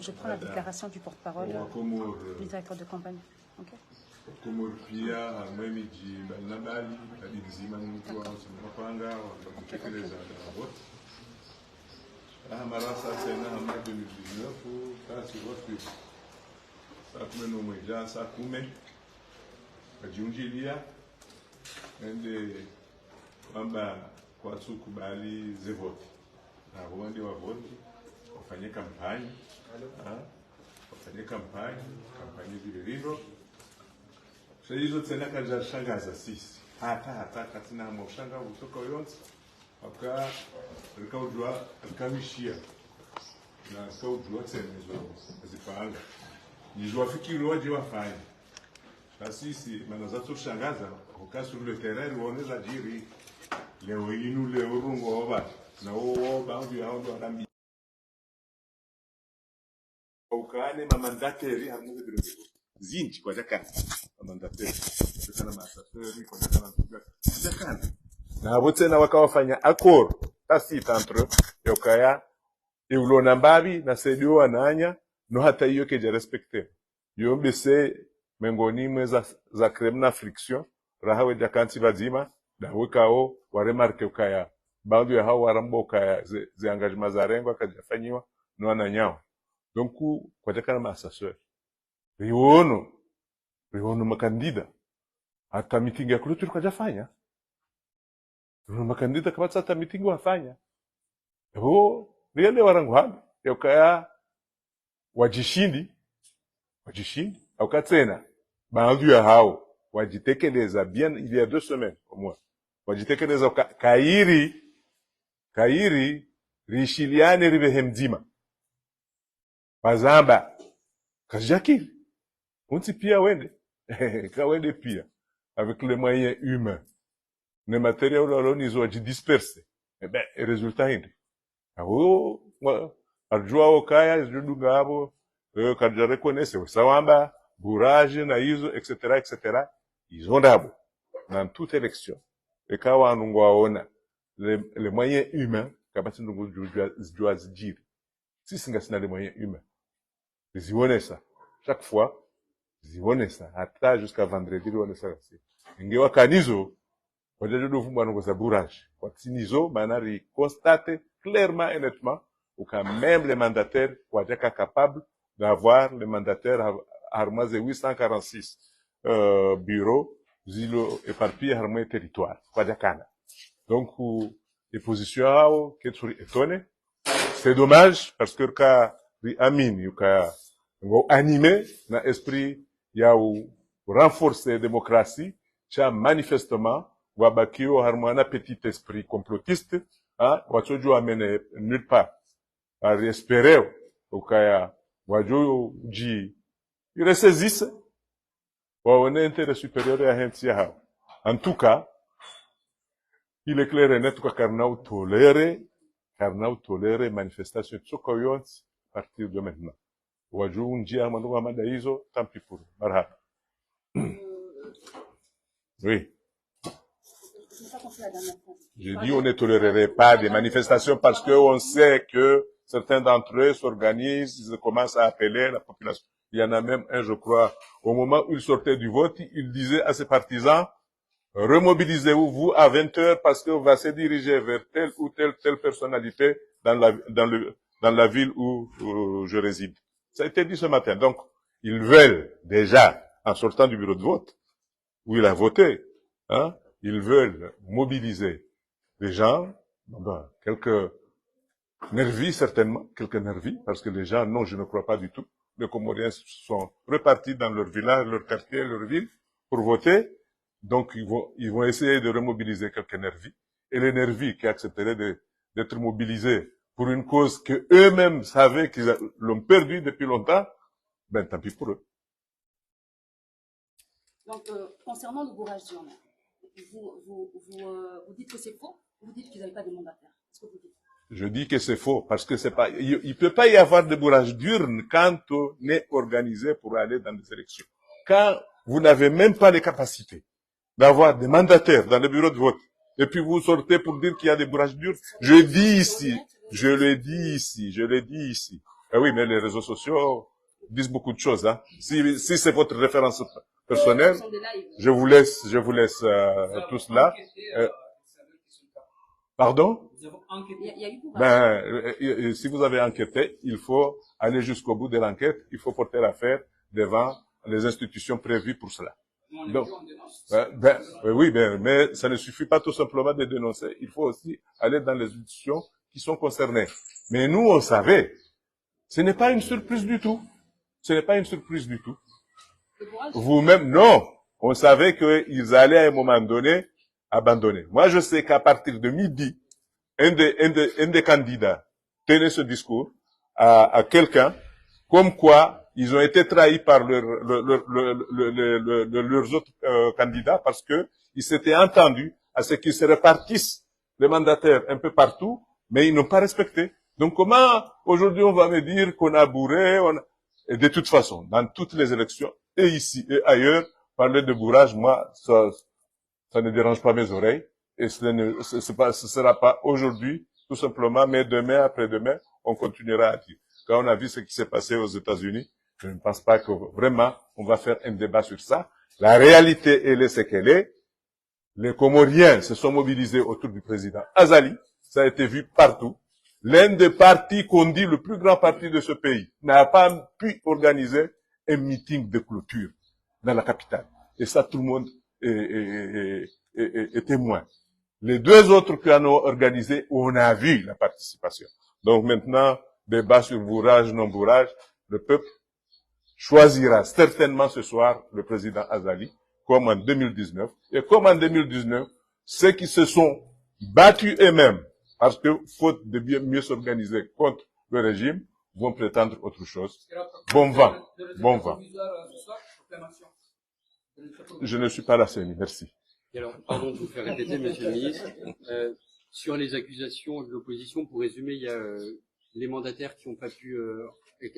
Je prends la déclaration du porte-parole du directeur de campagne. Ok. Comme pia mwemiji balnabali adizima mtu wa mapanga wakutekeleza vote. Mara sasa ina hama 2019 kasi vote saa 10 mwezi saa 10 kajiunjilia ende kwamba kwa kubali ze vote na wende wa vote wafanye kampani kampani vilivyo. Hizo tena kajashangaza sisi hata katina mshanga kutoka yonse akaujua akamishia na akaujua tena zipanga nijua fikiri waje wafanye na sisi manaza tushangaza ukasi ule terrain uoneza jiri leo inu leo rungo oba na wao baadhi hao ndo arambi ukane mamandateri hamuze bilo zinchi kwa jaka mandateri kana masafiri kwa jaka na hapo tena wakawafanya accord tacite entre yokaya eulona mbabi na sedio ananya no hata hiyo keje respecter yombese mengoni mweza za kremna friction rahawe jakanti bazima da wekao wa remarque ukaya baadhi ya hao warambo kaya ze engagement za rengo akajafanyiwa no ananyao donc kwa jaka na masafiri riono makandida hata meeting ya kuluturi kwa jafanya makandida kama hata meeting wafanya riende warangu hapa yakaya wajishindi au katena baadhi ya hao wajitekeleza bien il y a 2 semaines au moins wajitekeleza kairi rishiliane ribe mzima bazamba kajakiri unti pia wende kawende pia avec les moyens humains les matériaux là ils ont dispersé et ben résultat hindi arjua okaya judunga hapo kaja reconnaître sawamba bourrage na hizo etc ils ont d'abo dans toute élection et kawa nungo waona les moyens humains kabati nungo jua zijiri sisi ngasina les moyens humains zione ça chaque fois zione ça hata jusqu'à vendredi zione ça ingewa kanizo wajajudu fumba nungo sa bourrage kwa tinizo manari constate clairement et nettement ou quand même les mandataires wajaka capable d'avoir les mandataires armés 846 bureaux zilo éparpillés armés territoire wajakana donc les positions qu'être étonné c'est dommage parce que ka amin yuka ngo animé na esprit ya renforcer démocratie cha manifestement wabakio harmona petit esprit complotiste wachojo amene nulle part à espérer ukaya wajo ji il saisisse waone intérêt supérieur ya henti ya hao en tout cas il est clair et net que karnau tolere manifestation tsoko yonsi à partir de maintenant wajo njia manduga mada hizo tampi pour marhaba oui. Je dis on ne tolérerait pas des manifestations parce que on sait que certains d'entre eux s'organisent, ils commencent à appeler la population. Il y en a même un, je crois, au moment où il sortait du vote, il disait à ses partisans, remobilisez-vous, vous, à 20h, parce qu'on va se diriger vers telle ou telle personnalité dans la ville où je réside. Ça a été dit ce matin. Donc, ils veulent déjà, en sortant du bureau de vote, où il a voté, ils veulent mobiliser les gens, quelques nervis certainement, parce que les gens, non, je ne crois pas du tout. Les Comoriens sont repartis dans leur village, leur quartier, leur ville, pour voter. Donc, ils vont essayer de remobiliser quelques nervis. Et les nervis qui accepteraient d'être mobilisés pour une cause que eux-mêmes savaient qu'ils l'ont perdue depuis longtemps, ben, tant pis pour eux. Donc, concernant le bourrage d'urne, vous dites que c'est faux, vous dites qu'ils n'avaient pas de mandataire. Est-ce que vous dites? Je dis que c'est faux, parce que c'est pas, il peut pas y avoir de bourrage d'urne quand on est organisé pour aller dans des élections. Quand vous n'avez même pas les capacités d'avoir des mandataires dans le bureau de vote, et puis vous sortez pour dire qu'il y a des bourrages d'urne, je le dis ici, Oui, mais les réseaux sociaux disent beaucoup de choses. Hein. Si c'est votre référence personnelle, je vous laisse tout cela. Pardon? Si vous avez enquêté, il faut aller jusqu'au bout de l'enquête. Il faut porter l'affaire devant les institutions prévues pour cela. Donc, oui, mais ça ne suffit pas tout simplement de dénoncer. Il faut aussi aller dans les institutions qui sont concernées. Mais nous, on savait. Ce n'est pas une surprise du tout. Ce n'est pas une surprise du tout. Vous-même, non. On savait qu'ils allaient à un moment donné abandonner. Moi, je sais qu'à partir de midi, un des candidats tenait ce discours à quelqu'un, comme quoi ils ont été trahis par leurs autres candidats parce que ils s'étaient entendus à ce qu'ils se répartissent les mandataires un peu partout, mais ils n'ont pas respecté. Donc comment aujourd'hui on va me dire qu'on a bourré, et de toute façon, dans toutes les élections, et ici et ailleurs, parler de bourrage, moi, ça ne dérange pas mes oreilles. Et ce sera pas aujourd'hui, tout simplement, mais demain, après-demain, on continuera à dire. Quand on a vu ce qui s'est passé aux États-Unis, je ne pense pas que vraiment, on va faire un débat sur ça. La réalité, elle est ce qu'elle est. Les Comoriens se sont mobilisés autour du président Azali. Ça a été vu partout. L'un des partis qu'on dit le plus grand parti de ce pays n'a pas pu organiser un meeting de clôture dans la capitale. Et ça, tout le monde est témoin. Les deux autres qui en ont organisé, on a vu la participation. Donc maintenant, débat sur bourrage, non bourrage, le peuple choisira certainement ce soir le président Azali, comme en 2019. Et comme en 2019, ceux qui se sont battus eux-mêmes, parce que faute de mieux s'organiser contre le régime, vont prétendre autre chose. Bon vent, bon vent. Je ne suis pas la CENI, merci. Et alors, pardon de vous faire répéter, monsieur le ministre, sur les accusations de l'opposition, pour résumer, il y a les mandataires qui n'ont pas pu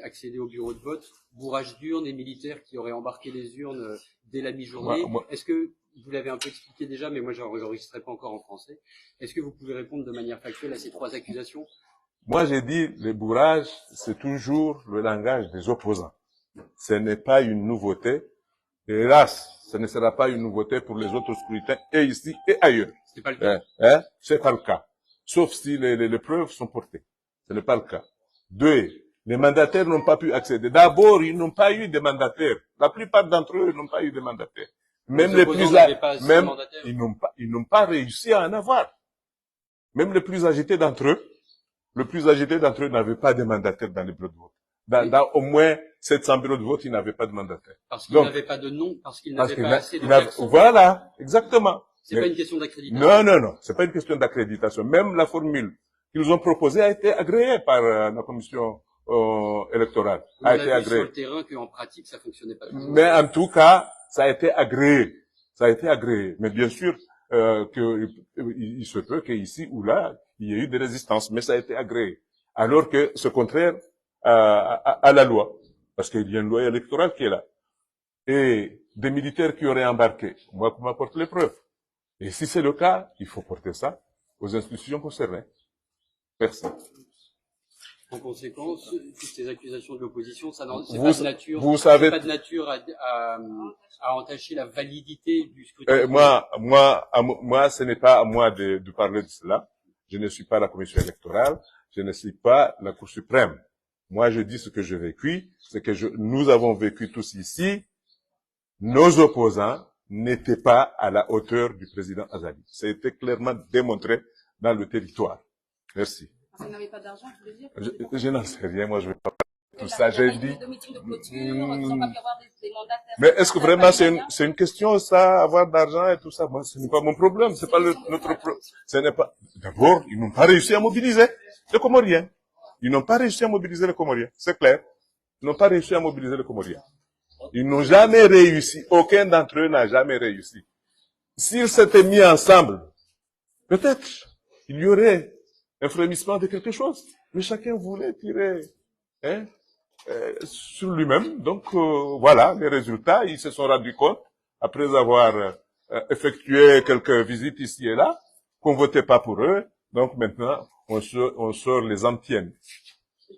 accéder au bureau de vote, bourrage d'urnes et militaires qui auraient embarqué les urnes dès la mi-journée. Est-ce que, vous l'avez un peu expliqué déjà, mais moi je n'enregistrerai pas encore en français, est-ce que vous pouvez répondre de manière factuelle à ces trois accusations? Moi j'ai dit, le bourrage, c'est toujours le langage des opposants. Ce n'est pas une nouveauté. Hélas, ce ne sera pas une nouveauté pour les autres scrutins, et ici et ailleurs. C'est pas le cas. C'est pas le cas. Sauf si les preuves sont portées. Ce n'est pas le cas. Deux, les mandataires n'ont pas pu accéder. D'abord, ils n'ont pas eu de mandataires. La plupart d'entre eux n'ont pas eu de mandataires. Même les plus ils n'ont pas réussi à en avoir. Même les plus agités d'entre eux, n'avaient pas de mandataires dans les bureaux de vote. Dans au moins 700 bureaux de vote, ils n'avaient pas de mandataire. Parce qu'ils n'avaient pas de nom, parce qu'ils n'avaient pas assez de personnes. Voilà, exactement. C'est pas une question d'accréditation. Non, c'est pas une question d'accréditation. Même la formule qu'ils ont proposée a été agréée par la commission électorale. A été agréée. Sur le terrain qu'en pratique, ça fonctionnait pas toujours. Mais en tout cas, ça a été agréé. Ça a été agréé. Mais bien sûr, il se peut qu'ici ou là, il y ait eu des résistances, mais ça a été agréé. Alors que c'est contraire à la loi. Parce qu'il y a une loi électorale qui est là. Et des militaires qui auraient embarqué, moi, qu'on m'apporte les preuves. Et si c'est le cas, il faut porter ça aux institutions concernées. Merci. En conséquence, toutes ces accusations de l'opposition, ça c'est pas de nature à entacher la validité du scrutin. Moi, ce n'est pas à moi de parler de cela. Je ne suis pas la commission électorale. Je ne suis pas la Cour suprême. Moi, je dis ce que j'ai vécu, c'est que nous avons vécu tous ici. Nos opposants n'étaient pas à la hauteur du président Azali. Ça a été clairement démontré dans le territoire. Merci. Parce qu'ils n'avaient pas d'argent, je veux dire. Je n'en sais rien, moi je vais pas parler de tout ça. J'ai dit. Mais est-ce que vraiment c'est une question ça, avoir d'argent et tout ça? Moi, ce n'est pas mon problème, c'est pas notre problème. Ce n'est pas. D'abord, ils n'ont pas réussi à mobiliser les Comoriens. Ils n'ont pas réussi à mobiliser les Comoriens, c'est clair. Ils n'ont pas réussi à mobiliser les Comoriens. Ils n'ont jamais réussi. Aucun d'entre eux n'a jamais réussi. S'ils s'étaient mis ensemble, peut-être il y aurait un frémissement de quelque chose. Mais chacun voulait tirer sur lui-même. Donc voilà les résultats. Ils se sont rendus compte, après avoir effectué quelques visites ici et là, qu'on votait pas pour eux. Donc maintenant, on sort les antiennes.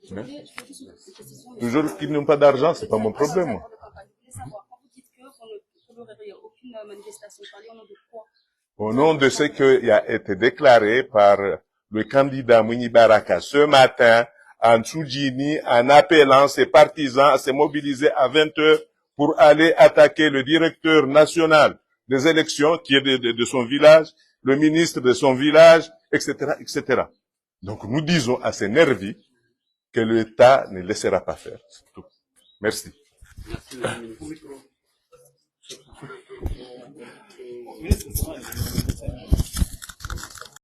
Je voulais juste une précision. Toujours qu'ils n'ont pas d'argent, c'est pas mon problème. Moi. Je voulais savoir, quand vous dites que vous ne tolérerait aucune manifestation, parlez au nom de quoi? Au nom de ce qui a été déclaré par le candidat Mouni Baraka ce matin en Tchoudjini en appelant ses partisans à se mobiliser à 20 heures pour aller attaquer le directeur national des élections qui est de son village, le ministre de son village, etc., etc. Donc nous disons à ces nervis que l'État ne laissera pas faire. C'est tout. Merci. Merci, Madame la Ministre.